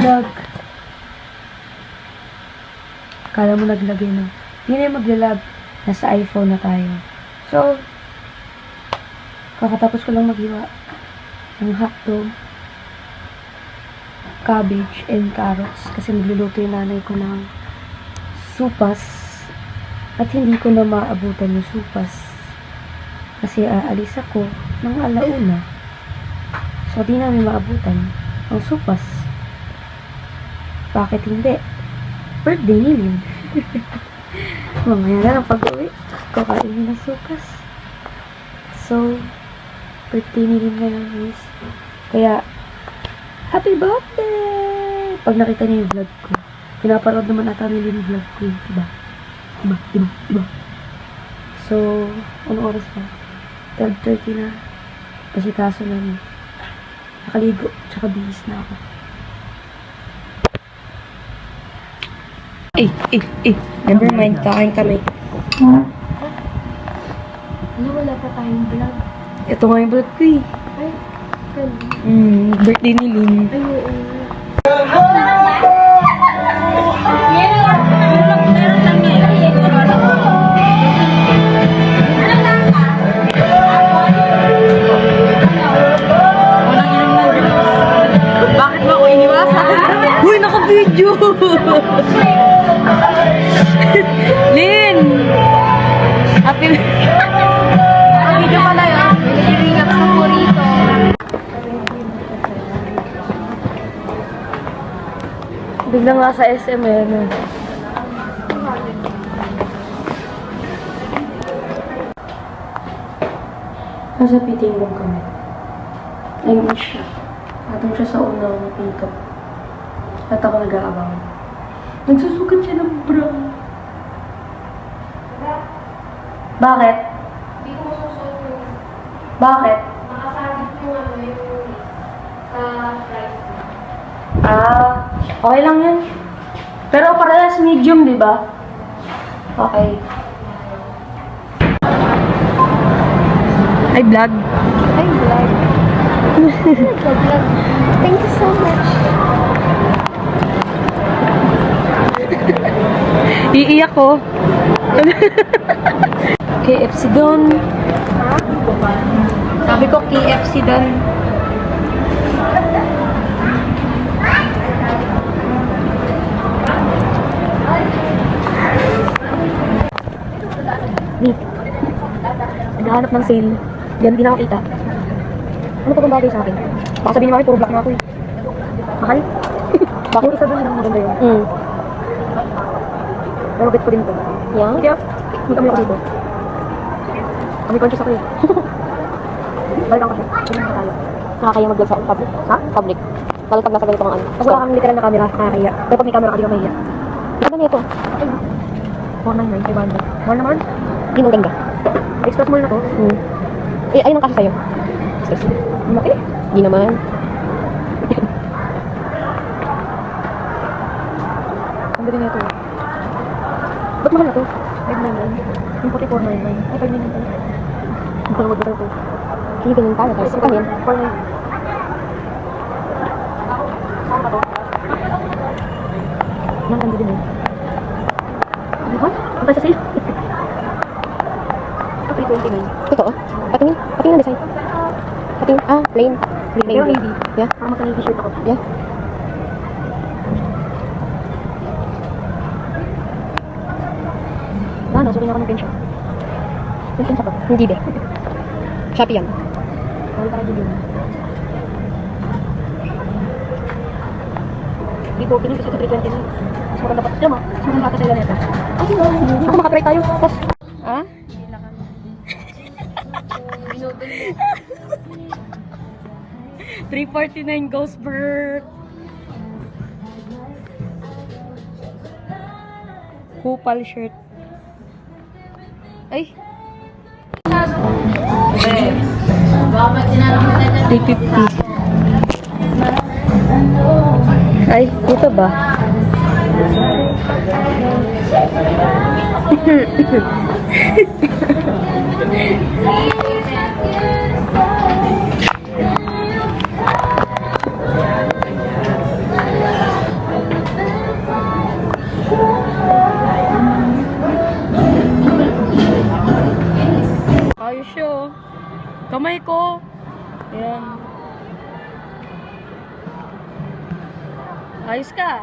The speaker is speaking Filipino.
nag-lag. Akala mo naglagay na. Hindi na yung maglalag. Nasa iPhone na tayo. So, kakatapos ko lang maghiwa ng hotdog, cabbage, and carrots. Kasi magluluto yung nanay ko ng supas. At hindi ko na maabutan yung supas. Kasi aalis ako ng alauna. So, di namin maabutan ang supas. Bakit hindi? Birthday ni Lynn. Mamaya na lang pag-uwi. Kakainin na supas. So, birthday ni Lynn ngayon, guys. Kaya, happy birthday! Pag nakita niya yung vlog ko. Pinaparod naman ata ni Lynn vlog ko. Diba? Diba? So, anong oras pa? 12:30 na. Kasi kaso lang nakaligo. Tsaka bihis na ako. Never mind. Kakain kami. Ano, wala pa tayong vlog? Ito nga yung vlog ko eh. Ay, Birthday ni Lynn. ay, oo. Bakit ba ako iniwasan? Uy, naka-video! Lynn! Happy... Video pala yun. Nag-ring-up sa burrito. Biglang nga sa SM eh, ano. Nasa fitting room kami. Ayun siya. Natong siya sa unang pinto. At ako nag-aabang. Nagsusukat siya ng bra. Bakit? Hindi ko masusuot yung Bakit? nakasagit yung ano yung sa price. Okay lang yan. Pero parehas medium, di ba? Okay. Hi, vlog. Ay, vlog. Vlog. Thank you so much. Iiyak ko. KFC doon. Sabi ko KFC doon. Wait. Naghahanap ng sale. Diyan di na ako kita. Ano pa bang bagay sa akin? Baka sabihin mo puro black na ako eh. Mahal? Bakit isa doon yung maganda yun? Pero bet ko din ito. Yeah? Kaya, magkami ako dito. Kami conscious ako eh. Balikan ko siya. Tignan ko tayo. Nakakaya mag-vlog sa public. Ha? Public. Lalo pag nasa ganito mga ano. Kasi wala kang literal na camera, nakakaya. Pero pag may camera ka, di ka mahiya. Ganda nito. 499, 500. Mahal naman. Hindi mo ganda. Express mall na to. Eh, ayun ang kasi sa'yo. Laki. Hindi naman. Ang galing nito. Ba't mahal na to? 599. Yung puti 499. Ay, 599 pala. Ang kalawag ba ito? Hindi ganun tayo. Tapos ito yan. 499. Saan ba to? Ang ganda din eh. Ano ba? Ang tayo sa sale. Ito 329. Totoo? Patingin. Patingin ang design. Patingin. Plain. Pero navy. Yeah. Parang magka-navy shirt ako. Yeah. Ano, sabi niya ako ng pension. Pension sa to. Hindi ba? Shopee yan. Bawal para din yun. Dito, pinis kasi ito 320 na. Mas maganda pa. Tiyan mo, mas maganda pa sa ilan ito. Ay, ako makatry tayo. Tapos, Ah? 349 Ghost Bird. Kupal shirt. Ay. 350. Ay, ito ba? Kamay ko. Ayan. Ayos ka.